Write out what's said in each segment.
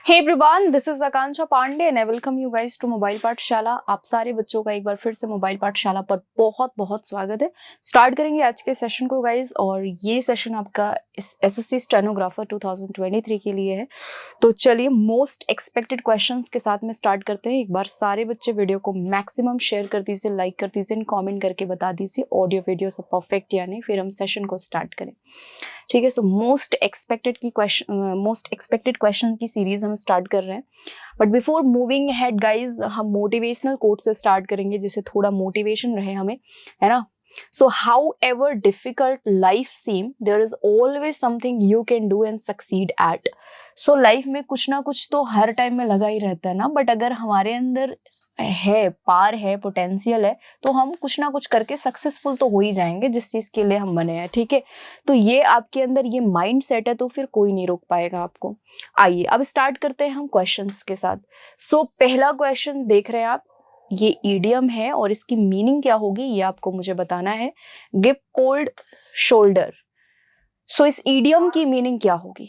Hey everyone, this is Akanksha Pandey and I welcome you guys to mobile Pathshala. आप सारे बच्चों का एक बार फिर से मोबाइल पाठशाला पर बहुत बहुत स्वागत है। स्टार्ट करेंगे आज के सेशन को गाइस, और ये सेशन आपका इस एसएससी स्टेनोग्राफर 2023 के लिए है। तो चलिए मोस्ट एक्सपेक्टेड क्वेश्चंस के साथ में स्टार्ट करते हैं। एक बार सारे बच्चे वीडियो को मैक्सिमम शेयर कर दीजिए, लाइक कर दीजिए, कमेंट करके बता दीजिए ऑडियो वीडियो सब परफेक्ट या नहीं, फिर हम सेशन को स्टार्ट करें। ठीक है, सो मोस्ट एक्सपेक्टेड क्वेश्चन की सीरीज हम स्टार्ट कर रहे हैं। But before moving head guys, हम मोटिवेशनल कोट से स्टार्ट करेंगे जिससे थोड़ा मोटिवेशन रहे हमें, है ना। So however difficult life seem, there is always something you can do and succeed at. So life में कुछ ना कुछ तो हर टाइम में लगा ही रहता है ना, बट अगर हमारे अंदर है, पार है, पोटेंशियल है, तो हम कुछ ना कुछ करके सक्सेसफुल तो हो ही जाएंगे जिस चीज के लिए हम बने हैं। ठीक है, तो ये आपके अंदर ये माइंड सेट है तो फिर कोई नहीं रोक पाएगा आपको। आइए अब स्टार्ट करते हैं हम क्वेश्चंस के साथ। सो पहला क्वेश्चन देख रहे हैं आप, ये ईडियम है और इसकी मीनिंग क्या होगी ये आपको मुझे बताना है। Give cold shoulder. सो इस ईडियम की मीनिंग क्या होगी?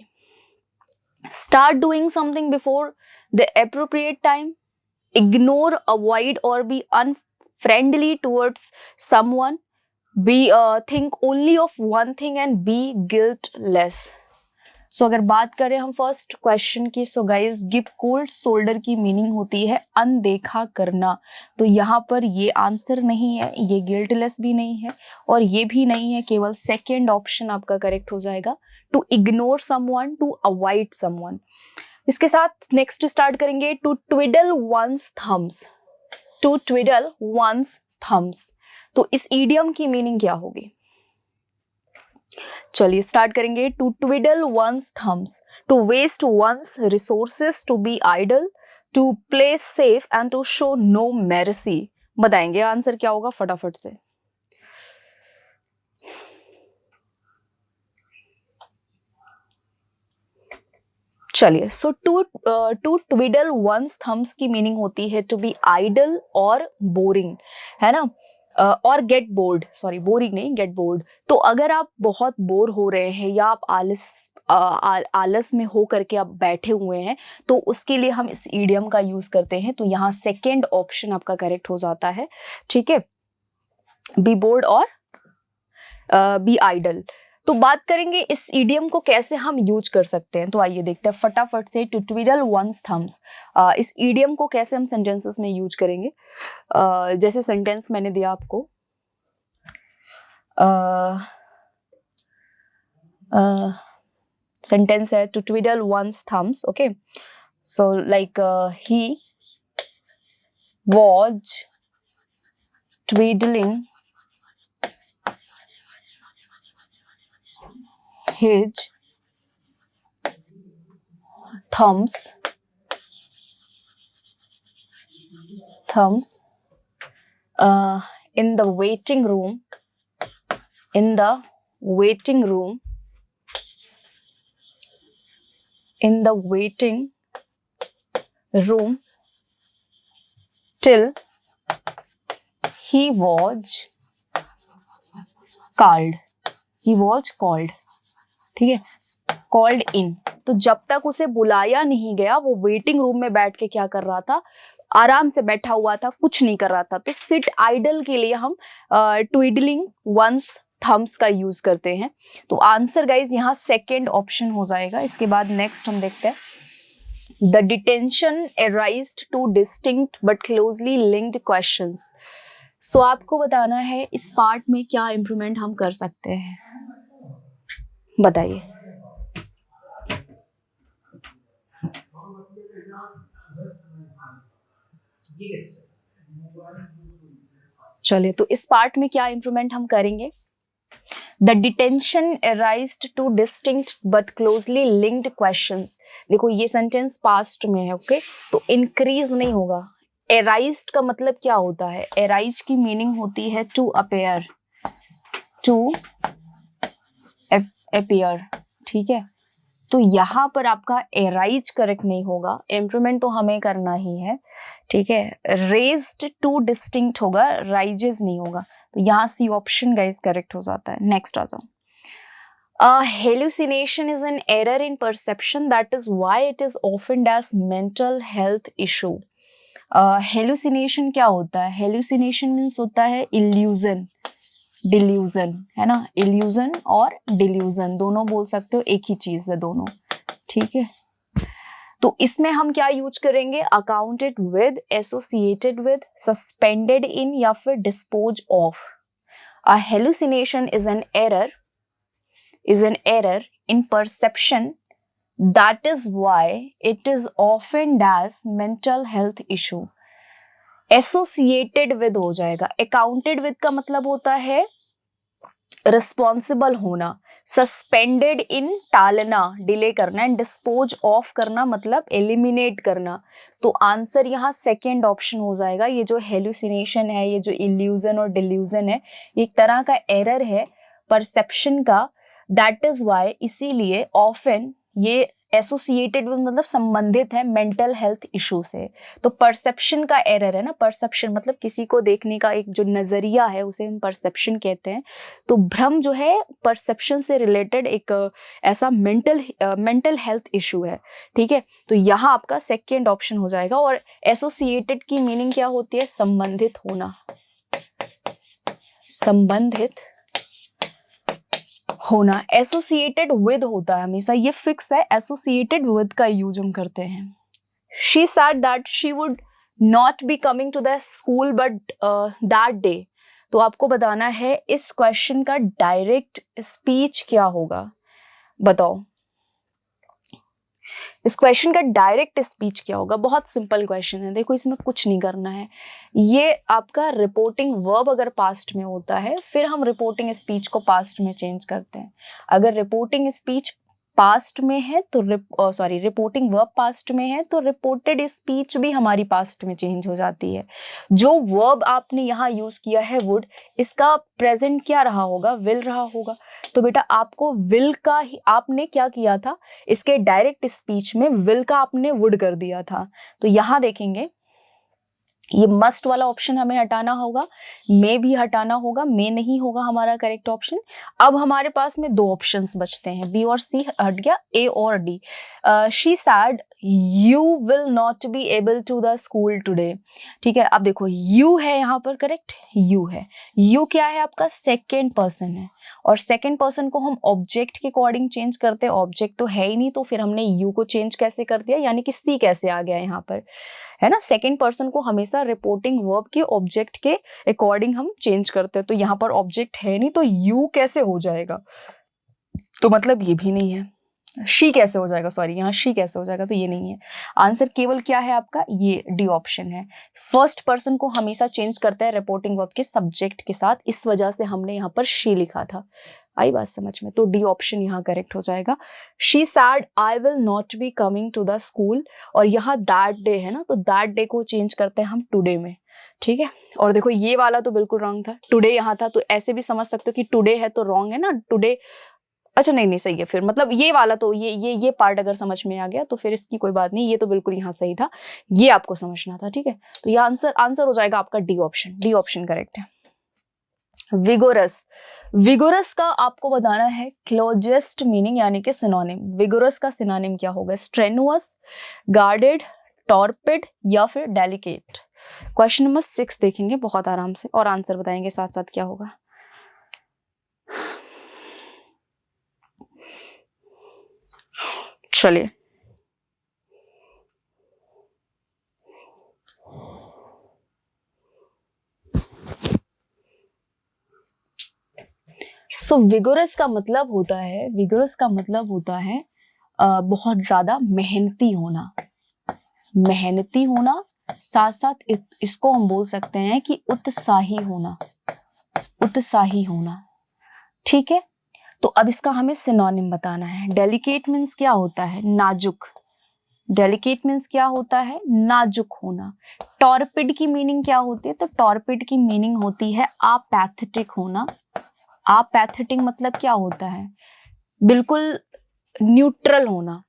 Start doing something before the appropriate time, ignore, avoid और be unfriendly towards someone, be think only of one thing and be guiltless. So अगर बात करें हम फर्स्ट क्वेश्चन की, so guys give cold shoulder की meaning होती है अनदेखा करना। तो यहाँ पर ये आंसर नहीं है, ये गिल्टलेस भी नहीं है और ये भी नहीं है, केवल सेकेंड ऑप्शन आपका करेक्ट हो जाएगा, to ignore someone, to avoid someone. इसके साथ नेक्स्ट स्टार्ट करेंगे, to twiddle one's thumbs. To twiddle one's thumbs, तो इस ईडियम की मीनिंग क्या होगी? चलिए स्टार्ट करेंगे। To twiddle one's thumbs, to waste one's resources, to be idle, to play safe and to show no mercy. बताएंगे answer क्या होगा फटाफट से। चलिए, so to twiddle one's thumbs की मीनिंग होती है टू बी आइडल और बोरिंग, है ना, और गेट बोर्ड, सॉरी बोरिंग नहीं, गेट बोर्ड। तो अगर आप बहुत बोर हो रहे हैं या आप आलस में हो करके आप बैठे हुए हैं, तो उसके लिए हम इस ईडियम का यूज करते हैं। तो यहाँ सेकेंड ऑप्शन आपका करेक्ट हो जाता है। ठीक है, बी बोर्ड और बी आइडल। तो बात करेंगे इस ईडियम को कैसे हम यूज कर सकते हैं, तो आइए देखते हैं फटाफट से। टू ट्विडल वंस थम्स, इस ईडियम को कैसे हम सेंटेंसेस में यूज करेंगे। जैसे सेंटेंस मैंने दिया आपको, सेंटेंस है to twiddle one's thumbs. Okay, so like he was twiddling his thumbs in the waiting room till he was called। ठीक है, कॉल्ड इन, तो जब तक उसे बुलाया नहीं गया वो वेटिंग रूम में बैठ के क्या कर रहा था, आराम से बैठा हुआ था, कुछ नहीं कर रहा था। तो सिट आइडल के लिए हम ट्विडलिंग वंस थम्स का यूज करते हैं। तो आंसर गाइज यहाँ सेकेंड ऑप्शन हो जाएगा। इसके बाद नेक्स्ट हम देखते हैं, the detention arised two distinct but closely linked questions. So आपको बताना है इस पार्ट में क्या इंप्रूवमेंट हम कर सकते हैं, बताइए। चलिए, तो इस पार्ट में क्या इंप्रूवमेंट हम करेंगे। The detention arised two distinct but closely linked questions. देखो ये सेंटेंस पास्ट में है, ओके, तो इंक्रीज नहीं होगा। अराइज्ड का मतलब क्या होता है, अराइज की मीनिंग होती है टू अपेयर, टू अपेयर। ठीक है, तो यहाँ पर आपका एराइज करेक्ट नहीं होगा, इम्प्रूवमेंट तो हमें करना ही है। ठीक है, रेज्ड टू डिस्टिंक्ट होगा, राइजेस नहीं होगा। तो यहाँ सी ऑप्शन गाइस करेक्ट हो जाता है। नेक्स्ट आ जाओ, Hallucination is an error in perception. That is why it is often as mental health issue. Hallucination क्या होता है? Hallucination means होता है illusion, delusion, है ना? Illusion और delusion दोनों बोल सकते हो, एक ही चीज है दोनों, ठीक है? तो इसमें हम क्या यूज करेंगे? Accounted with, associated with, suspended in या फिर dispose of. A hallucination is an error in perception. That is why it is often as mental health issue. Associated with हो जाएगा. Accounted with का मतलब होता है रिस्पॉन्सिबल होना, सस्पेंडेड इन टालना, डिले करना, एंड डिस्पोज ऑफ करना मतलब एलिमिनेट करना. तो आंसर यहाँ सेकेंड ऑप्शन हो जाएगा. ये जो हेलुसिनेशन है, ये जो इल्यूजन और डिल्यूजन है, ये एक तरह का एरर है परसेप्शन का. दैट इज वाई, इसीलिए ऑफन ये एसोसिएटेड मतलब संबंधित है मेंटल हेल्थ इशू से. तो परसेप्शन का एरर है ना, परसेप्शन मतलब किसी को देखने का एक जो नजरिया है उसे हम परसेप्शन कहते हैं. तो भ्रम जो है परसेप्शन से रिलेटेड एक ऐसा मेंटल हेल्थ इशू है, ठीक है. तो यहाँ आपका सेकेंड ऑप्शन हो जाएगा. और एसोसिएटेड की मीनिंग क्या होती है? संबंधित होना, संबंधित होना. एसोसिएटेड विद होता है हमेशा, ये फिक्स है. एसोसिएटेड विद का यूज हम करते हैं. She said that she would not be coming to the school but that day. तो आपको बताना है इस क्वेश्चन का डायरेक्ट स्पीच क्या होगा, बताओ. इस क्वेश्चन का डायरेक्ट स्पीच क्या होगा? बहुत सिंपल क्वेश्चन है, देखो इसमें कुछ नहीं करना है. ये आपका रिपोर्टिंग वर्ब अगर पास्ट में होता है, फिर हम रिपोर्टिंग स्पीच को पास्ट में चेंज करते हैं. अगर रिपोर्टिंग स्पीच पास्ट में है तो रिपोर्टिंग वर्ब पास्ट में है तो रिपोर्टेड स्पीच भी हमारी पास्ट में चेंज हो जाती है. जो वर्ब आपने यहाँ यूज किया है वुड, इसका प्रेजेंट क्या रहा होगा? विल रहा होगा. तो बेटा आपको विल का ही आपने क्या किया था? इसके डायरेक्ट स्पीच में विल का आपने वुड कर दिया था. तो यहाँ देखेंगे ये मस्ट वाला ऑप्शन हमें हटाना होगा, मे भी हटाना होगा, मे नहीं होगा हमारा करेक्ट ऑप्शन. अब हमारे पास में दो ऑप्शंस बचते हैं, बी और सी हट गया, ए और D. She said you will not be able to the school today. ठीक है, अब देखो यू है यहाँ पर, करेक्ट यू है. यू क्या है? आपका सेकेंड पर्सन है, और सेकेंड पर्सन को हम ऑब्जेक्ट के अकॉर्डिंग चेंज करते हैं. ऑब्जेक्ट तो है ही नहीं, तो फिर हमने यू को चेंज कैसे कर दिया, यानी कि सी कैसे आ गया यहाँ पर, है ना. सेकेंड पर्सन को हमेशा रिपोर्टिंग वर्ब के ऑब्जेक्ट के अकॉर्डिंग हम चेंज करते हैं. तो यहाँ पर ऑब्जेक्ट है नहीं, तो यू कैसे हो जाएगा? तो मतलब ये भी नहीं है. शी कैसे हो जाएगा? सॉरी, यहाँ शी कैसे हो जाएगा? तो ये नहीं है. आंसर केवल क्या है आपका? ये डी ऑप्शन है. फर्स्ट पर्सन को हमेशा चेंज करते हैं रिपोर्टिंग वर्ब के सब्जेक्ट के साथ, इस वजह से हमने यहाँ पर शी लिखा था. आई बात समझ में? तो डी ऑप्शन यहाँ करेक्ट हो जाएगा. She said I will not be coming to the school, और यहाँ दैट डे है ना, तो दैट डे को चेंज करते हैं हम टुडे में, ठीक है. और देखो ये वाला तो बिल्कुल रॉन्ग था, टुडे यहाँ था, तो ऐसे भी समझ सकते हो कि टुडे है तो रॉन्ग है ना, टुडे. अच्छा नहीं सही है फिर, मतलब ये वाला तो ये पार्ट अगर समझ में आ गया तो फिर इसकी कोई बात नहीं, ये तो बिल्कुल यहाँ सही था, ये आपको समझना था, ठीक है. तो ये आंसर हो जाएगा आपका D option. D option correct है. विगोरस, विगोरस का आपको बताना है क्लोजेस्ट मीनिंग यानी कि सिनोनिम. विगोरस का सिनोनिम क्या होगा? स्ट्रेनुअस, गार्डेड, टॉर्पिड या फिर डेलिकेट. क्वेश्चन नंबर 6 देखेंगे बहुत आराम से और आंसर बताएंगे साथ साथ क्या होगा. चलिए, सो विगोरस का मतलब होता है, विगोरस का मतलब होता है बहुत ज्यादा मेहनती होना, मेहनती होना. साथ साथ इसको हम बोल सकते हैं कि उत्साही होना, उत्साही होना, ठीक है. तो अब इसका हमें सिनोनिम बताना है. डेलिकेट मीन्स क्या होता है? नाजुक. डेलिकेट मीन्स क्या होता है? नाजुक होना. टॉर्पिड की मीनिंग क्या होती है? तो टॉर्पिड की मीनिंग होती है अपैथेटिक होना. अपैथेटिक मतलब क्या होता है? बिल्कुल न्यूट्रल होना,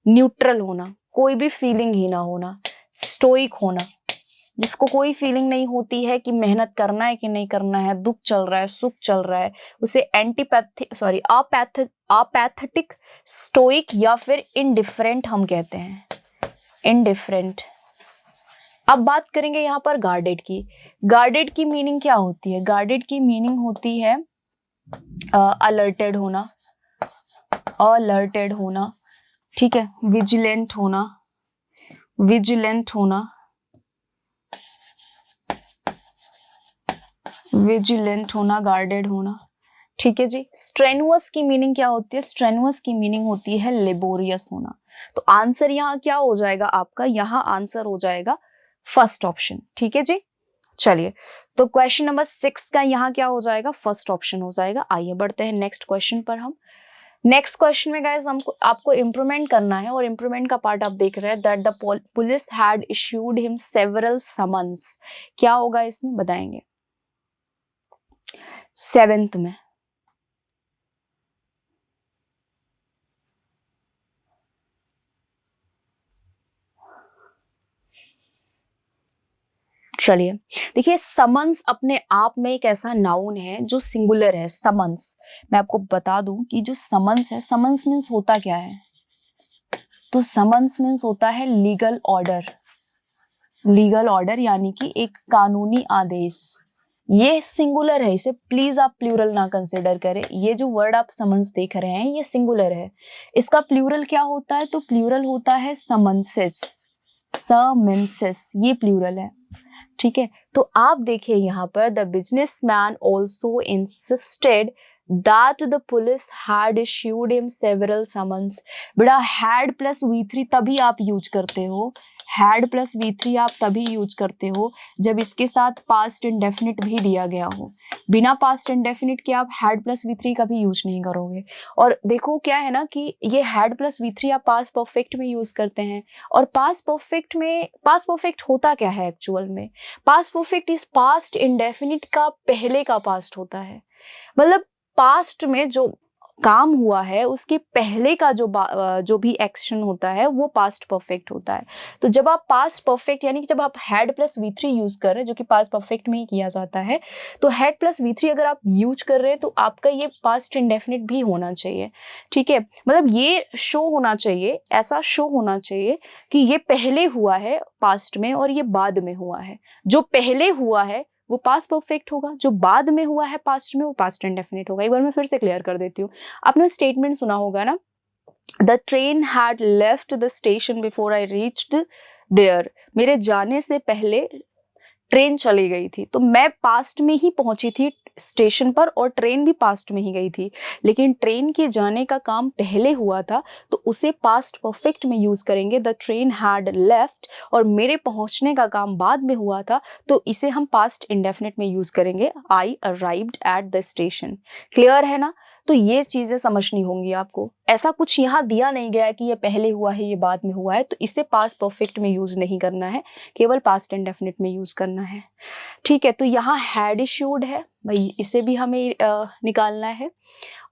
न्यूट्रल होना, कोई भी फीलिंग ही ना होना. स्टोइक होना, जिसको कोई फीलिंग नहीं होती है कि मेहनत करना है कि नहीं करना है, दुख चल रहा है, सुख चल रहा है, उसे अपैथेटिक, स्टोइक या फिर इनडिफरेंट हम कहते हैं, इनडिफरेंट। अब बात करेंगे यहाँ पर गार्डेड की। गार्डेड की मीनिंग क्या होती है? गार्डेड की मीनिंग होती है अलर्टेड होना, अलर्टेड होना, ठीक है, विजिलेंट होना, विजिलेंट होना, विजिलेंट होना, गार्डेड होना, ठीक है जी। स्ट्रेनुअस की मीनिंग क्या होती है? स्ट्रेनुअस की मीनिंग होती है लेबोरियस होना। तो आंसर यहाँ क्या हो जाएगा आपका? यहाँ आंसर हो जाएगा फर्स्ट ऑप्शन, ठीक है जी। चलिए, तो क्वेश्चन नंबर 6 का यहाँ क्या हो जाएगा? फर्स्ट ऑप्शन हो जाएगा। आइए बढ़ते हैं नेक्स्ट क्वेश्चन पर। हम नेक्स्ट क्वेश्चन में गाइस हमको आपको इंप्रूवमेंट करना है, और इंप्रूवमेंट का पार्ट आप देख रहे हैं, that the police had issued him several summons. क्या होगा इसमें बताएंगे 7th में। चलिए, देखिए समन्स अपने आप में एक ऐसा नाउन है जो सिंगुलर है। समन्स, मैं आपको बता दूं कि जो समन्स है, समन्स मीन्स होता क्या है? तो समन्स मीन्स होता है लीगल ऑर्डर, लीगल ऑर्डर यानी कि एक कानूनी आदेश। ये सिंगुलर है, इसे प्लीज आप प्लूरल ना कंसिडर करें। ये जो वर्ड आप समन्स देख रहे हैं ये सिंगुलर है, इसका प्लूरल क्या होता है? तो प्लूरल होता है समन्सेस, समन्सेस, ये प्लूरल है, ठीक है। तो आप देखिए यहाँ पर the businessman also insisted that the police had issued him several summons. बेटा हैड प्लस V3 तभी आप यूज करते हो, हैड प्लस V3 आप तभी यूज करते हो जब इसके साथ पास्ट इंडेफिनिट भी दिया गया हो। बिना पास्ट इंडेफिनिट के आप हैड प्लस V3 कभी यूज नहीं करोगे। और देखो क्या है ना कि ये हैड प्लस V3 आप पास्ट परफेक्ट में यूज करते हैं, और पास्ट परफेक्ट में, पास्ट परफेक्ट होता क्या है एक्चुअल में? पास्ट परफेक्ट इस पास्ट इंडेफिनिट का पहले का पास्ट होता है। मतलब पास्ट में जो काम हुआ है उसके पहले का जो भी एक्शन होता है वो पास्ट परफेक्ट होता है। तो जब आप पास्ट परफेक्ट यानी कि जब आप हैड प्लस V3 यूज कर रहे हैं, जो कि पास्ट परफेक्ट में ही किया जाता है, तो हैड प्लस V3 अगर आप यूज कर रहे हैं तो आपका ये पास्ट इंडेफिनिट भी होना चाहिए, ठीक है। मतलब ये शो होना चाहिए, ऐसा शो होना चाहिए कि ये पहले हुआ है पास्ट में और ये बाद में हुआ है। जो पहले हुआ है वो पास्ट परफेक्ट होगा, जो बाद में हुआ है पास्ट में वो पास्ट इंडेफिनिट होगा। एक बार मैं फिर से क्लियर कर देती हूँ। आपने स्टेटमेंट सुना होगा ना, the train had left the station before I reached there. मेरे जाने से पहले ट्रेन चली गई थी, तो मैं पास्ट में ही पहुंची थी स्टेशन पर और ट्रेन भी पास्ट में ही गई थी। लेकिन ट्रेन के जाने का काम पहले हुआ था तो उसे पास्ट परफेक्ट में यूज करेंगे, द ट्रेन हैड लेफ्ट, और मेरे पहुंचने का काम बाद में हुआ था तो इसे हम पास्ट इंडेफिनिट में यूज करेंगे, आई arrived at the station. Clear है ना? तो ये चीजें समझनी होंगी आपको। ऐसा कुछ यहाँ दिया नहीं गया है कि ये पहले हुआ है ये बाद में हुआ है, तो इसे पास्ट परफेक्ट में यूज नहीं करना है, केवल पास्ट इंडेफिनिट में यूज करना है, ठीक है। तो यहाँ हैड इश्यूड है भाई, इसे भी हमें निकालना है।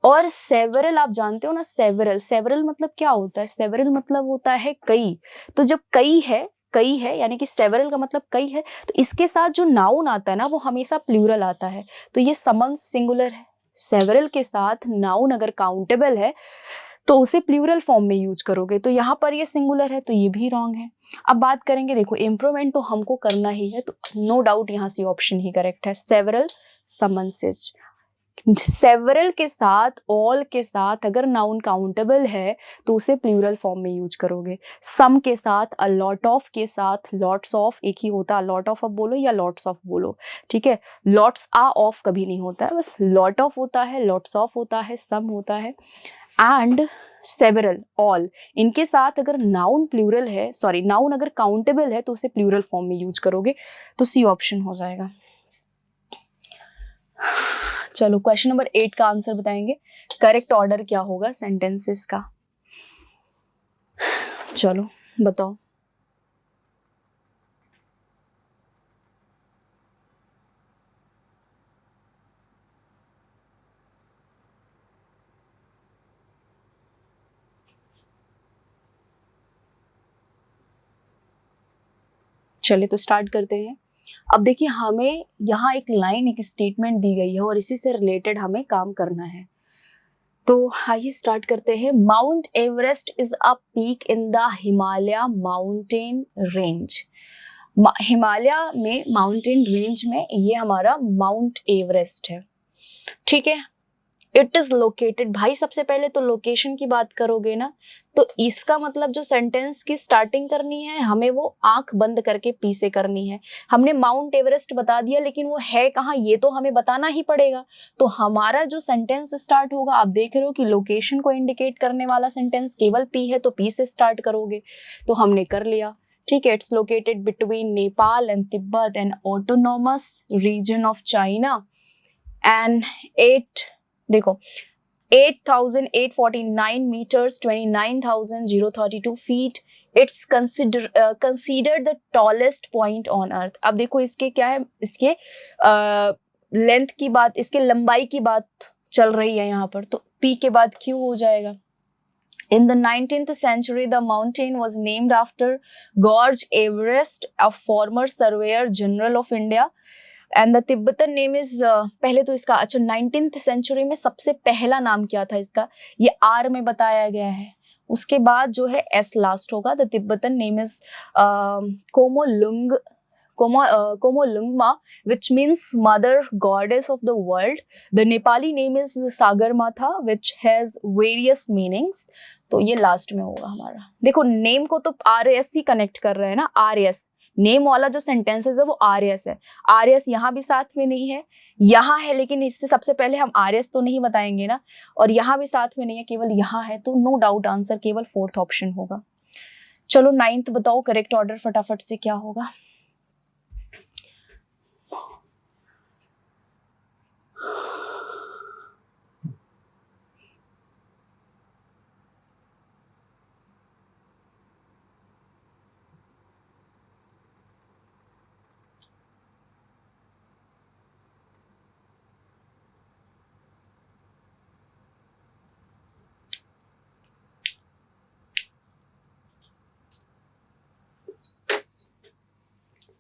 और सेवरल आप जानते हो ना, सेवरल, सेवरल मतलब क्या होता है? सेवरल मतलब होता है कई। तो जब कई है, कई है यानी कि सेवरल का मतलब कई है, तो इसके साथ जो नाउन आता है ना वो हमेशा प्लूरल आता है। तो ये समन सिंगुलर है, सेवरल के साथ नाउन अगर काउंटेबल है तो उसे प्लूरल फॉर्म में यूज करोगे। तो यहाँ पर ये सिंगुलर है तो ये भी रॉन्ग है। अब बात करेंगे, देखो इम्प्रूवमेंट तो हमको करना ही है, तो नो डाउट यहाँ से ऑप्शन ही करेक्ट है, सेवरल समन्सेस। सेवरल के साथ, ऑल के साथ अगर नाउन काउंटेबल है तो उसे प्लूरल फॉर्म में यूज करोगे। सम के साथ, अ लॉट ऑफ के साथ, लॉट्स ऑफ एक ही होता है, लॉट ऑफ अब बोलो या लॉट्स ऑफ बोलो, ठीक है। लॉट्स आ ऑफ कभी नहीं होता है, बस लॉट ऑफ होता है, लॉट्स ऑफ होता है, सम होता है। एंड सेवरल, ऑल, इनके साथ अगर नाउन प्लूरल है, सॉरी नाउन अगर काउंटेबल है तो उसे प्लूरल फॉर्म में यूज करोगे। तो सी ऑप्शन हो जाएगा। चलो क्वेश्चन नंबर 8 का आंसर बताएंगे, करेक्ट ऑर्डर क्या होगा सेंटेंसेस का। चलो बताओ। चलिए तो स्टार्ट करते हैं। अब देखिए हमें यहाँ एक लाइन, एक स्टेटमेंट दी गई है और इसी से रिलेटेड हमें काम करना है। तो आइए स्टार्ट करते हैं। Mount Everest is a peak in the Himalaya mountain range. Himalaya में माउंटेन रेंज में ये हमारा माउंट एवरेस्ट है, ठीक है। इट इज लोकेटेड, भाई सबसे पहले तो लोकेशन की बात करोगे ना, तो इसका मतलब जो सेंटेंस की स्टार्टिंग करनी है हमें वो आंख बंद करके पी से करनी है। हमने माउंट एवरेस्ट बता दिया, लेकिन वो है कहाँ ये तो हमें बताना ही पड़ेगा। तो हमारा जो सेंटेंस स्टार्ट होगा, आप देख रहे हो कि लोकेशन को इंडिकेट करने वाला सेंटेंस केवल पी है, तो पी से स्टार्ट करोगे। तो हमने कर लिया, ठीक है। It's located between Nepal and Tibet and autonomous region of China and देखो 8,849 meters, 29,032 feet. It's considered the tallest point on earth. अब देखो इसके क्या है, इसके लेंथ की बात, इसके लंबाई की बात चल रही है यहाँ पर, तो P के बाद Q हो जाएगा। In the 19th century, the mountain was named after George Everest, a former surveyor general of India. And the Tibetan name is, पहले तो इसका, अच्छा 19th सेंचुरी में सबसे पहला नाम क्या था इसका, ये आर में बताया गया है। उसके बाद जो है एस लास्ट होगा। The Tibetan name is Chomolungma which means mother goddess of the world. The Nepali name is Sagarmatha which has various meanings. तो ये लास्ट में होगा हमारा। देखो नेम को तो आर एस ही कनेक्ट कर रहे हैं ना, आर एस नेम वाला जो सेंटेंसेस है वो आर एस है। आर एस यहाँ भी साथ में नहीं है, यहाँ है, लेकिन इससे सबसे पहले हम आर एस तो नहीं बताएंगे ना, और यहाँ भी साथ में नहीं है, केवल यहाँ है। तो नो डाउट आंसर केवल 4th ऑप्शन होगा। चलो 9th बताओ, करेक्ट ऑर्डर फटाफट से क्या होगा।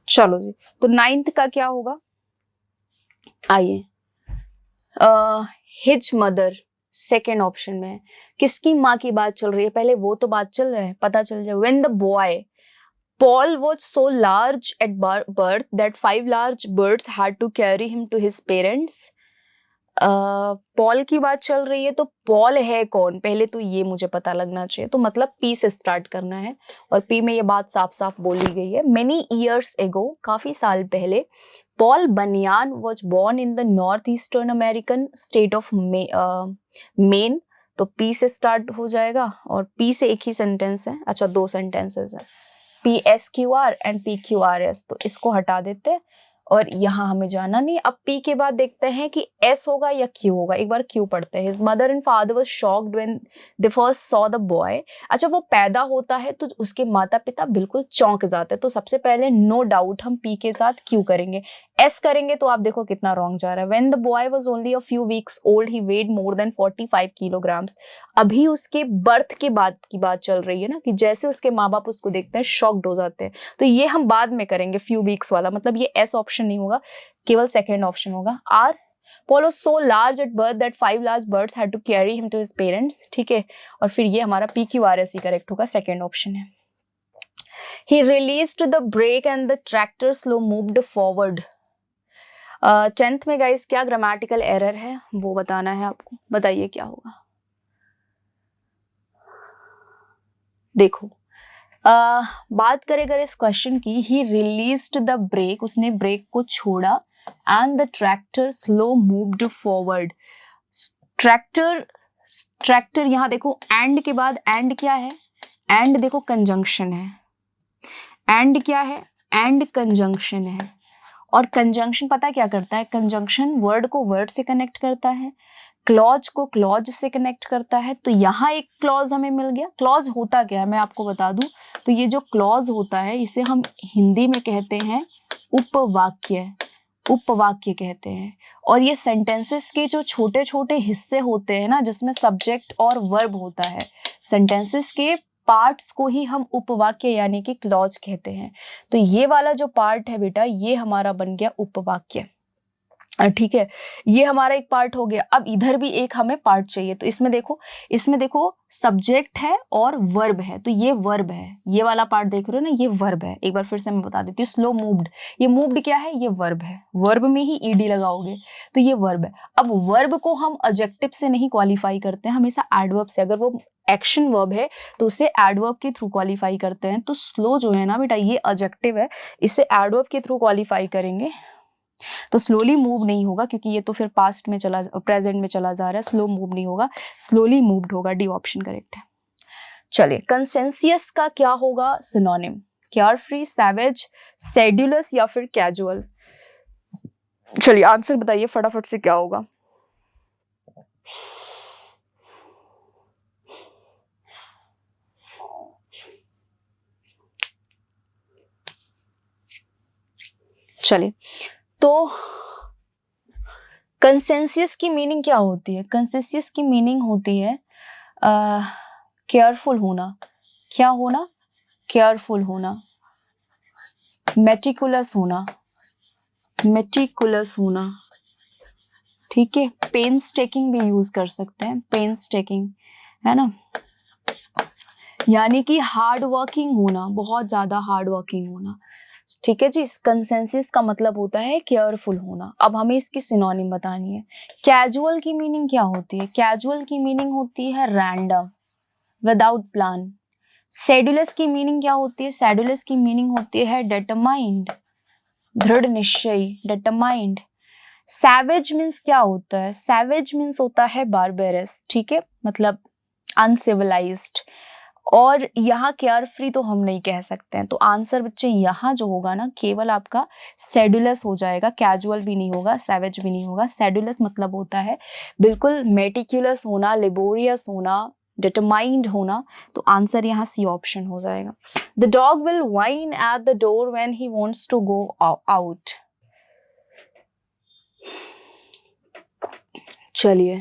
चलो जी, तो 9th का क्या होगा, आइए। हिज मदर सेकेंड ऑप्शन में है। किसकी माँ की बात चल रही है, पहले वो तो बात चल रहा है, पता चल जाए। When the boy Paul was so large at birth that 5 large birds had to carry him to his parents. Paul की बात चल रही है, तो पॉल है कौन, पहले तो ये मुझे पता लगना चाहिए। तो मतलब पी से स्टार्ट करना है, और पी में ये बात साफ साफ बोली गई है। मेनी ईयर्स एगो, काफी साल पहले, पॉल बनियान was born in the north eastern American state of main. तो पी से स्टार्ट हो जाएगा, और पी से एक ही सेंटेंस है, अच्छा 2 सेंटेंसेस है, PSQR एंड PQRS। तो इसको हटा देते हैं, और यहाँ हमें जाना नहीं। अब P के बाद देखते हैं कि S होगा या Q होगा। एक बार Q पढ़ते हैं। His mother and father were shocked when they first saw the boy. अच्छा, वो पैदा होता है तो उसके माता पिता बिल्कुल चौंक जाते हैं। तो सबसे पहले नो डाउट हम P के साथ Q करेंगे। S करेंगे तो आप देखो कितना रॉन्ग जा रहा है। When the boy was only a few weeks old, he weighed more than 45 kilograms. अभी उसके बर्थ के बाद की बात चल रही है ना, कि जैसे उसके माँ बाप उसको देखते हैं शॉक्ड हो जाते हैं। तो ये हम बाद में करेंगे, फ्यू वीक्स वाला, मतलब ये S ऑप्शन नहीं होगा, केवल सेकेंड ऑप्शन होगा। R, Paul was so large at birth that 5 large birds had to carry him to his parents, ठीक है। और फिर ये हमारा PQRS ही करेक्ट होगा, सेकेंड ऑप्शन है। He released the brake and the tractor slow moved forward. 10th में guys क्या ग्रामेटिकल एरर है वो बताना है आपको, बताइए क्या होगा। देखो बात करें अगर इस क्वेश्चन की, ही रिलीज्ड द ब्रेक, उसने ब्रेक को छोड़ा, and the tractor slow moved forward. Tractor यहाँ देखो, एंड के बाद एंड क्या है, एंड देखो कंजंक्शन है, एंड क्या है, एंड कंजंक्शन है। और कंजंक्शन पता क्या करता है, कंजंक्शन वर्ड को वर्ड से कनेक्ट करता है, क्लॉज को क्लॉज से कनेक्ट करता है। तो यहाँ एक क्लॉज हमें मिल गया। क्लॉज होता क्या है मैं आपको बता दूं, तो ये जो क्लॉज होता है इसे हम हिंदी में कहते हैं उपवाक्य, उपवाक्य कहते हैं। और ये सेंटेंसेस के जो छोटे छोटे हिस्से होते हैं ना, जिसमें सब्जेक्ट और वर्ब होता है, सेंटेंसेस के पार्ट्स को ही हम उपवाक्य यानी कि क्लॉज कहते हैं। तो ये वाला जो पार्ट है बेटा, ये हमारा बन गया उपवाक्य। ठीक है, ये हमारा एक पार्ट हो गया। अब इधर भी एक हमें पार्ट चाहिए। तो इसमें देखो सब्जेक्ट है और वर्ब है, तो ये वर्ब है। ये वाला पार्ट देख रहे हो ना, ये वर्ब है। एक बार फिर से मैं बता देती हूँ, स्लो मूव्ड, ये मूव्ड क्या है, ये वर्ब है। वर्ब में ही ईडी लगाओगे तो ये वर्ब है। अब वर्ब को हम एडजेक्टिव से नहीं क्वालिफाई करते हैं, हमेशा एडवर्ब से। अगर वो एक्शन वर्ब है तो उसे एडवर्ब के थ्रू क्वालिफाई करते हैं। तो स्लो जो है ना बेटा, ये एडजेक्टिव है, इसे एडवर्ब के थ्रू क्वालिफाई करेंगे तो स्लोली मूव नहीं होगा, क्योंकि ये तो फिर पास्ट में प्रेजेंट में चला जा रहा है। स्लो मूव नहीं होगा, स्लोली मूव्ड होगा। डी ऑप्शन करेक्ट है। चलिए, कंसेंसियस का क्या होगा सिनोनिम? केयरफ्री, सैवेज, सेड्यूलस या फिर कैजुअल? चलिए आंसर बताइए फटाफट से, क्या होगा? चलिए, तो कंसेंसियस की मीनिंग क्या होती है? कंसेंसियस की मीनिंग होती है केयरफुल होना। क्या होना? केयरफुल होना, मेटिकुलस होना, मेटिकुलस होना। ठीक है, पेन्स टेकिंग भी यूज कर सकते हैं, पेन्स टेकिंग, है ना, यानी कि हार्ड वर्किंग होना, बहुत ज्यादा हार्ड वर्किंग होना। ठीक है जी, कंसेंसियस का मतलब होता है केयरफुल होना। अब हमें इसकी सिनोनिम बतानी है। कैजुअल की मीनिंग क्या होती है? कैजुअल की मीनिंग होती है रैंडम, विदाउट प्लान। शेड्यूलस की मीनिंग क्या होती है? शेड्यूलस की मीनिंग होती है डिटरमाइंड, दृढ़ निश्चयी, डिटरमाइंड। सैवेज मीन्स क्या होता है? सैवेज मीन्स होता है बारबेरस। ठीक है, मतलब अनसिविलाइज्ड। और यहाँ केयर फ्री तो हम नहीं कह सकते हैं। तो आंसर बच्चे यहाँ जो होगा ना, केवल आपका सेडुलस हो जाएगा। कैजुअल भी नहीं होगा, सैवेज भी नहीं होगा। सेडुलस मतलब होता है बिल्कुल मेटिकुलस होना, लेबोरियस होना, डिटरमाइंड होना। तो आंसर यहाँ सी ऑप्शन हो जाएगा। The dog will whine at the door when he wants to go out. चलिए,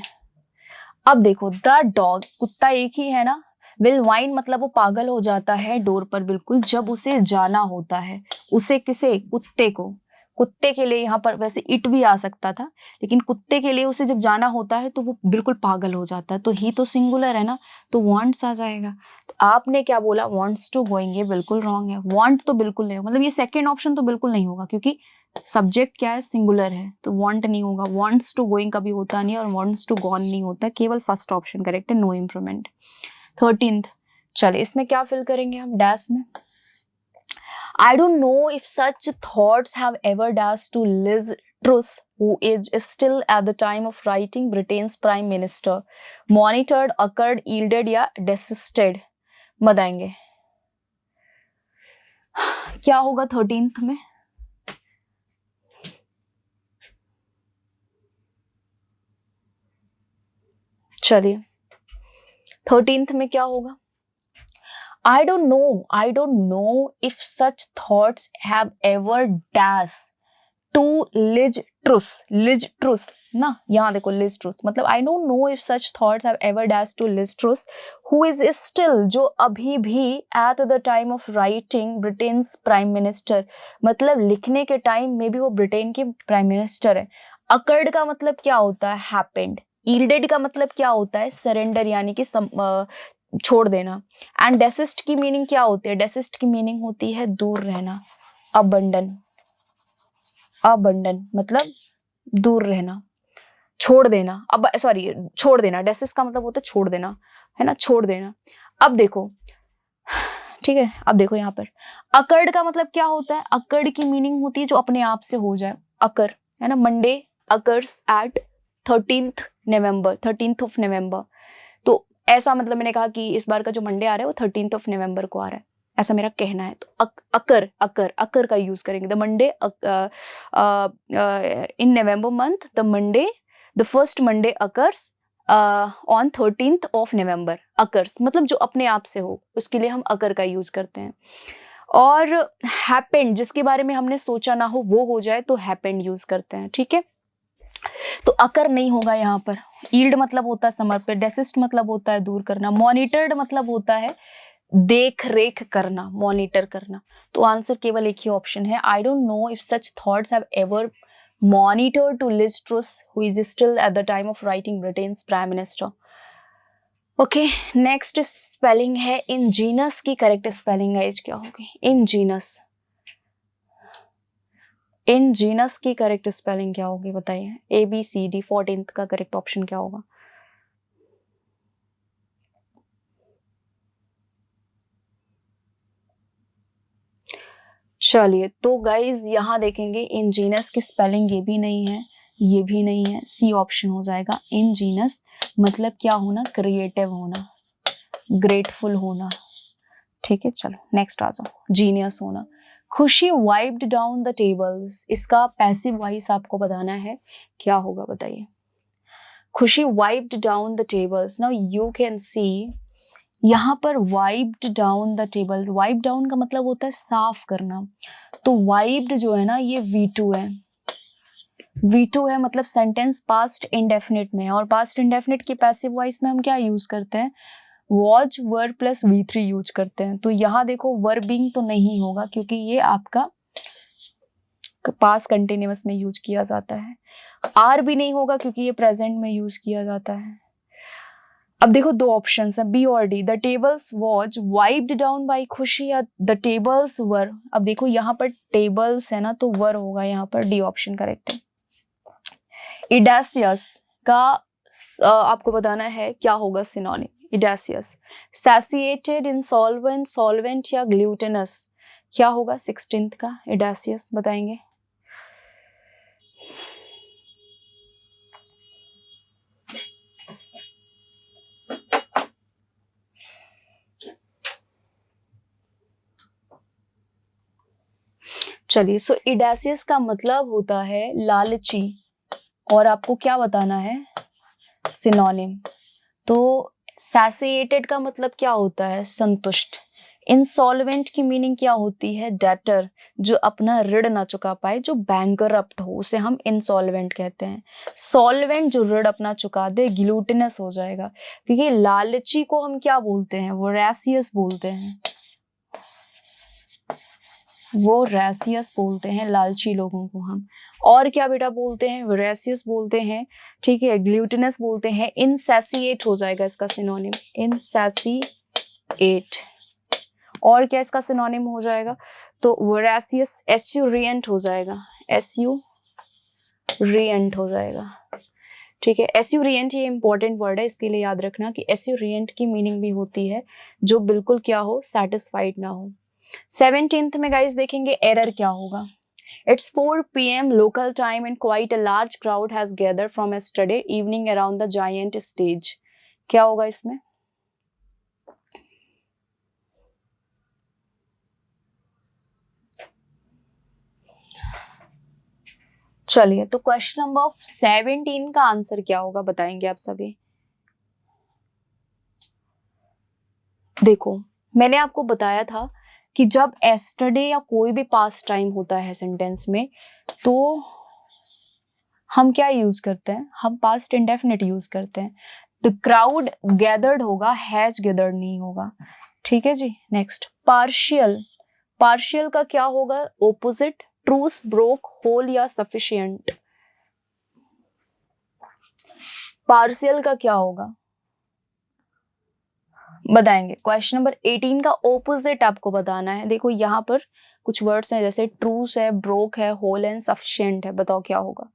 अब देखो, द डॉग, कुत्ता एक ही है ना। विल वाइन मतलब वो पागल हो जाता है डोर पर, बिल्कुल जब उसे जाना होता है। उसे किसे? कुत्ते को। कुत्ते के लिए यहाँ पर वैसे इट भी आ सकता था, लेकिन कुत्ते के लिए उसे जब जाना होता है तो वो बिल्कुल पागल हो जाता है। तो ही तो सिंगुलर है ना, तो वांट्स आ जाएगा। तो आपने क्या बोला? वांट्स टू गोइंग, ये बिल्कुल रॉन्ग है। वांट तो बिल्कुल नहीं, मतलब ये सेकेंड ऑप्शन तो बिल्कुल नहीं होगा, क्योंकि सब्जेक्ट क्या है? सिंगुलर है, तो वांट नहीं होगा। वांट्स टू गोइंग कभी होता नहीं, और वांट्स टू गॉन नहीं होता। केवल फर्स्ट ऑप्शन करेक्ट है, नो इम्प्रूवमेंट। 13th, चलिए इसमें क्या फिल करेंगे हम? डैश में। I don't know if such thoughts have ever dashed to Liz Truss, who is still at the time of writing Britain's prime minister. Monitored, occurred, yielded या desisted? बताएंगे क्या होगा 13th में? चलिए 13th में क्या होगा? I don't know if such thoughts have ever dashed to Liz Truss. Liz Truss ना, यहाँ देखो Liz Truss, मतलब I don't know if such thoughts have ever dashed to Liz Truss, who is still, जो अभी भी at the time of writing Britain's prime minister, मतलब लिखने के टाइम में भी वो ब्रिटेन के प्राइम मिनिस्टर है। Occurred का मतलब क्या होता है? Happened. Yielded का मतलब क्या होता है? Surrender, यानी कि छोड़ देना। एंड डेसिस्ट की मीनिंग क्या होती है? डेसिस्ट की मीनिंग होती है दूर रहना, अबंडन। अबंडन मतलब दूर रहना, छोड़ देना। अब सॉरी, छोड़ देना। डेसिस्ट का मतलब होता है छोड़ देना, है ना, छोड़ देना। अब देखो, ठीक है, अब देखो यहाँ पर अकर्ड का मतलब क्या होता है? अकर्ड की मीनिंग होती है जो अपने आप से हो जाए, अकर, है ना। Monday occurs at 13th November, 13th of November. तो ऐसा मतलब मैंने कहा कि इस बार का जो मंडे आ रहा है वो 13th ऑफ नवंबर को आ रहा है, ऐसा मेरा कहना है। तो अकर, अकर, अकर का यूज करेंगे। The Monday in November month, the Monday, the first Monday occurs on 13th of November. Occurs मतलब जो अपने आप से हो, उसके लिए हम अकर का यूज करते हैं। और हैपेंड, जिसके बारे में हमने सोचा ना हो वो हो जाए तो हैपेंड यूज करते हैं। ठीक है, तो अकर नहीं होगा यहाँ पर। ईल्ड मतलब होता है समर्पित, डेसिस्ट मतलब होता है दूर करना, मॉनिटर्ड मतलब होता है देख रेख करना, मॉनिटर करना। तो आंसर केवल एक ही ऑप्शन है, I don't know if such thoughts have ever monitor to Liz Truss who is still at the time of writing Britain's prime minister. Okay, next spelling है इंजीनस की करेक्ट स्पेलिंग गाइस क्या होगी? इंजीनस, इंजीनस की correct spelling क्या होगी बताइए? ABCD 14th का correct option क्या होगा? चलिए, तो गाइज यहाँ देखेंगे इंजीनस की स्पेलिंग ये भी नहीं है, ये भी नहीं है, सी ऑप्शन हो जाएगा। इंजीनस मतलब क्या होना? क्रिएटिव होना, ग्रेटफुल होना। ठीक है, चलो नेक्स्ट आ जाओ। जीनियस होना। खुशी वाइप्ड डाउन द टेबल्स, इसका पैसिव वॉइस आपको बताना है, क्या होगा बताइए? खुशी wiped down the tables. Now you can see यहाँ पर wiped down the table, wipe down का मतलब होता है साफ करना। तो वाइप्ड जो है ना ये V2 है, V2 है मतलब सेंटेंस पास्ट इंडेफिनिट में है, और पास्ट इंडेफिनिट की पैसिव वॉइस में हम क्या यूज करते हैं? Was were plus V3 use करते हैं। तो यहाँ देखो वर बीइंग तो नहीं होगा क्योंकि ये आपका पास कंटिन्यूअस में यूज किया जाता है। आर भी नहीं होगा क्योंकि ये प्रेजेंट में यूज किया जाता है। अब देखो दो ऑप्शंस है बी और D. The tables was wiped down by खुशी या द टेबल्स वर। अब देखो यहाँ पर टेबल्स है ना तो वर होगा यहाँ पर, डी ऑप्शन करेक्ट है। इडासियस का आपको बताना है क्या होगा सिनोनिम? इडासियस, सैसिएटेड, इंसॉल्वेंट, सॉल्वेंट या ग्लूटेनस, क्या होगा 16th का? इडासियस बताएंगे। चलिए, सो इडासियस का मतलब होता है लालची, और आपको क्या बताना है? सिनोनिम। तो सैसिएटेड का मतलब क्या होता है? संतुष्ट। इंसॉल्वेंट की मीनिंग क्या होती है? डेटर, जो अपना ऋण ना चुका पाए, जो बैंकरप्ट हो उसे हम इंसॉल्वेंट कहते हैं। सॉल्वेंट जो ऋण अपना चुका दे, ग्लूटिनस हो जाएगा। क्योंकि लालची को हम क्या बोलते हैं? वोरेसियस बोलते हैं, वो रेसियस बोलते हैं लालची लोगों को हम। और क्या बेटा बोलते हैं? वोरेसियस बोलते हैं, ठीक है, ग्लूटिनस बोलते हैं, इनसैसिएट हो जाएगा इसका सिनोनिम, इनसैसिएट। और क्या इसका सिनोनिम हो जाएगा? तो वोरेसियस एस्यूरिएंट हो जाएगा, एस्यूरिएंट हो जाएगा। ठीक है, एस्यूरिएंट ये इंपॉर्टेंट वर्ड है, इसके लिए याद रखना कि एस्यूरिएंट की मीनिंग भी होती है जो बिल्कुल क्या हो? सेटिस्फाइड ना हो। 17th में गाइस देखेंगे एरर क्या होगा। It's 4 p.m. local time and quite a large crowd has gathered from yesterday evening around the giant stage. क्या होगा इसमें? चलिए, तो क्वेश्चन नंबर 17 का आंसर क्या होगा बताएंगे आप सभी? देखो, मैंने आपको बताया था कि जब एस्टरडे या कोई भी पास्ट टाइम होता है सेंटेंस में तो हम क्या यूज करते हैं? हम पास्ट इंडेफिनिट यूज करते हैं। द क्राउड गैदर्ड होगा, हैज गैदर्ड नहीं होगा। ठीक है जी, नेक्स्ट पार्शियल। पार्शियल का क्या होगा ओपोजिट? ट्रूस, ब्रोक, होल या सफिशिएंट। पार्शियल का क्या होगा बताएंगे? क्वेश्चन नंबर 18 का ओपोजिट आपको बताना है। देखो यहाँ पर कुछ वर्ड्स हैं जैसे ट्रूस है, ब्रोक है, होल एंड सफिशिएंट है, बताओ क्या होगा?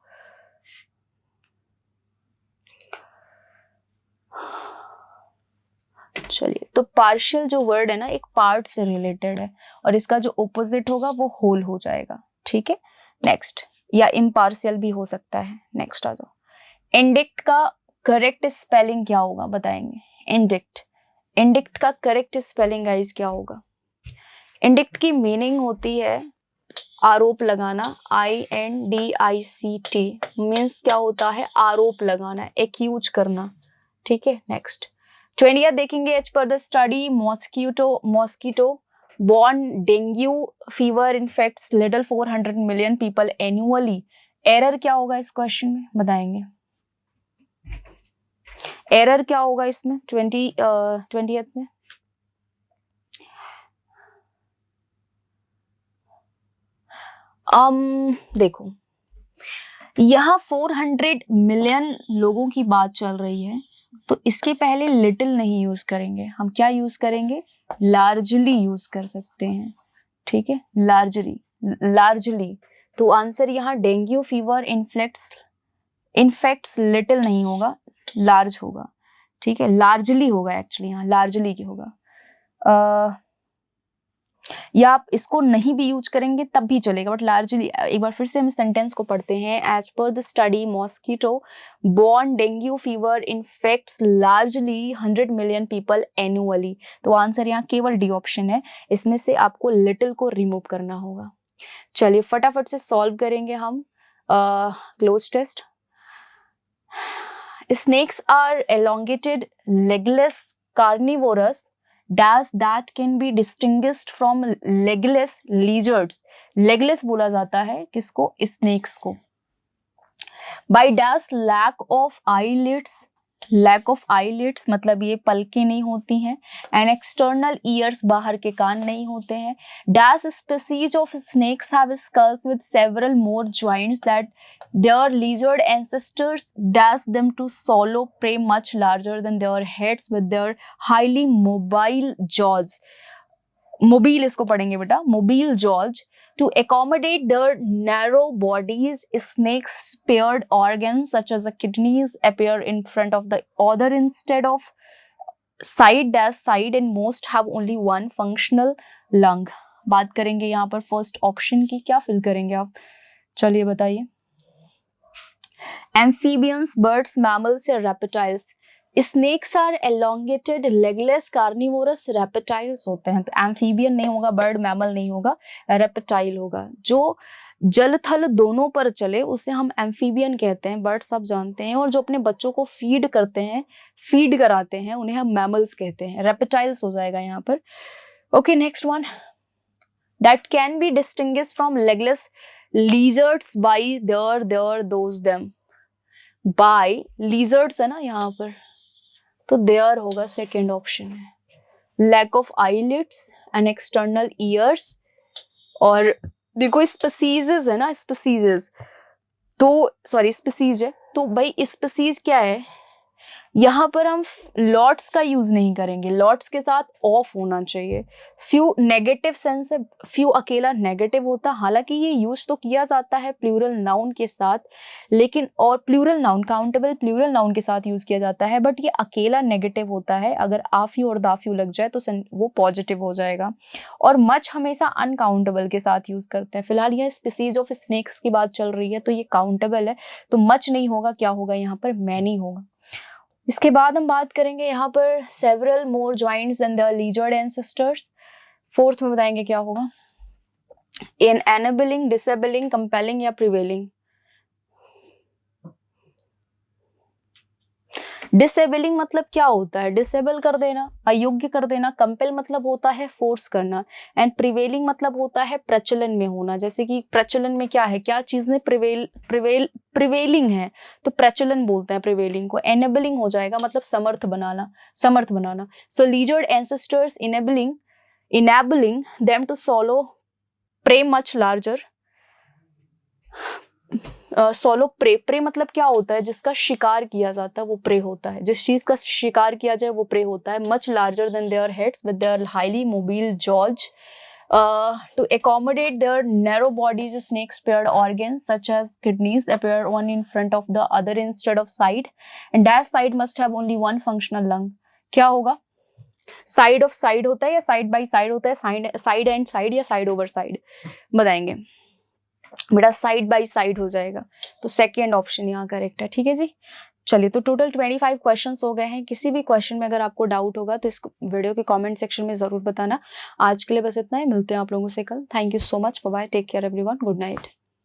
चलिए, तो पार्शियल जो वर्ड है ना एक पार्ट से रिलेटेड है और इसका जो ओपोजिट होगा वो होल हो जाएगा। ठीक है, नेक्स्ट, या इम्पार्शियल भी हो सकता है। नेक्स्ट आ जाओ। इंडिक्ट का करेक्ट स्पेलिंग क्या होगा बताएंगे? इंडिक्ट, इंडिक्ट का करेक्ट स्पेलिंग गाइस क्या होगा? इंडिक्ट की मीनिंग होती है आरोप लगाना, INDICT मीन्स क्या होता है? आरोप लगाना, एक्यूज करना। ठीक है, नेक्स्ट 20 देखेंगे। As per the study mosquito borne dengue fever infects little 400 million people annually. Error क्या होगा इस क्वेश्चन में बताएंगे? एरर क्या होगा इसमें 20th में? देखो यहाँ 400 मिलियन लोगों की बात चल रही है, तो इसके पहले लिटिल नहीं यूज करेंगे, हम क्या यूज करेंगे, लार्जली यूज कर सकते हैं, ठीक है, लार्जली लार्जली। तो आंसर यहाँ डेंगू फीवर इन्फेक्ट्स लिटिल नहीं होगा, लार्ज होगा, ठीक है, लार्जली होगा, एक्चुअली यहाँ लार्जली की होगा। या आप इसको नहीं भी यूज करेंगे तब भी चलेगा, बट लार्जली। एक बार फिर से हम सेंटेंस को पढ़ते हैं। As per the study mosquito borne dengue fever infects largely 100 million people annually. तो आंसर यहाँ केवल डी ऑप्शन है, इसमें से आपको लिटिल को रिमूव करना होगा। चलिए फटाफट से सॉल्व करेंगे हम cloze test. Snakes are elongated legless carnivorous dash that can be distinguished from legless lizards। legless बोला जाता है किसको, स्नेक्स को। by dash lack of eyelids, lack of eyelids मतलब ये पलकें नहीं होती हैं, एंड एक्सटर्नल ईयर्स बाहर के कान नहीं होते हैं। Dash species of snakes have skulls with several more joints that their lizard ancestors dash them to swallow prey much larger than their heads with their highly mobile jaws। Mobile इसको पढ़ेंगे बेटा, mobile jaws. To accommodate their narrow bodies, snakes' paired organs such as the kidneys appear in front of the other instead of side and most have only one functional lung। बात करेंगे यहाँ पर first option की, क्या fill करेंगे आप, चलिए बताइए। Amphibians, birds, mammals या reptiles। Snakes are elongated legless carnivorous reptiles होते हैं, तो एम्फीबियन नहीं होगा, बर्ड मैमल नहीं होगा, रेप्टाइल होगा। जो जल थल दोनों पर चले उसे हम एम्फीबियन कहते हैं, बर्ड्स सब जानते हैं। और जो अपने बच्चों को फीड करते हैं, फीड कराते हैं, उन्हें हम मैमल्स कहते हैं, रेप्टाइल्स हो जाएगा यहाँ पर। Okay next one, that can be distinguished from legless lizards by their those them। By lizards है ना यहाँ पर, तो देयर होगा, सेकेंड ऑप्शन है। Lack of eyelids and external ears, और देखो स्पीसीज है ना, स्पीसीज तो सॉरी स्पीसीज है, तो भाई स्पीसीज क्या है, यहाँ पर हम लॉट्स का यूज नहीं करेंगे, लॉट्स के साथ ऑफ होना चाहिए। फ्यू नेगेटिव सेंस है, फ्यू अकेला नेगेटिव होता, हालांकि ये यूज तो किया जाता है प्लूरल नाउन के साथ, लेकिन और plural noun, countable plural noun के साथ यूज किया जाता है, बट ये अकेला नेगेटिव होता है। अगर आफ्यू और दाफ्यू लग जाए तो वो पॉजिटिव हो जाएगा। और मच हमेशा अनकाउंटेबल के साथ यूज करते हैं। फिलहाल यह स्पीसीज ऑफ स्नेक्स की बात चल रही है, तो ये काउंटेबल है, तो मच नहीं होगा, क्या होगा यहाँ पर, मैनी होगा। इसके बाद हम बात करेंगे यहाँ पर several more joints and their lizard ancestors. Fourth में बताएंगे क्या होगा, इन एनेबलिंग, डिसेबलिंग, कंपेलिंग या प्रिवेलिंग। डिसेबलिंग मतलब क्या होता है, डिसेबल कर देना, अयोग्य कर देना। कंपेल मतलब होता है फोर्स करना, एंड प्रिवेलिंग मतलब होता है प्रचलन में होना। जैसे कि प्रचलन में क्या है, क्या चीज में प्रिवेलिंग है, तो प्रचलन बोलते हैं प्रिवेलिंग को। एनेबलिंग हो जाएगा मतलब समर्थ बनाना, समर्थ बनाना। So lizard ancestors enabling them to swallow prey much larger। Swallow prey, prey मतलब क्या होता है, जिसका शिकार किया जाता है वो प्रे होता है, जिस चीज का शिकार किया जाए वो प्रे होता है। Much larger than their heads with their highly mobile jaws. To accommodate their narrow bodies, snakes paired organs such as kidneys appear one in front of the other instead of side, and that side must have only one functional lung। क्या होगा, side of side होता है या side by side होता है, side and side या side over side, बताएंगे बेटा, साइड बाई साइड हो जाएगा, तो सेकेंड ऑप्शन यहाँ करेक्ट है। ठीक है जी, चलिए तो टोटल 25 क्वेश्चंस हो गए हैं। किसी भी क्वेश्चन में अगर आपको डाउट होगा तो इस वीडियो के कमेंट सेक्शन में जरूर बताना। आज के लिए बस इतना ही, मिलते हैं आप लोगों से कल। Thank you so much, bye bye, take care everyone, good night.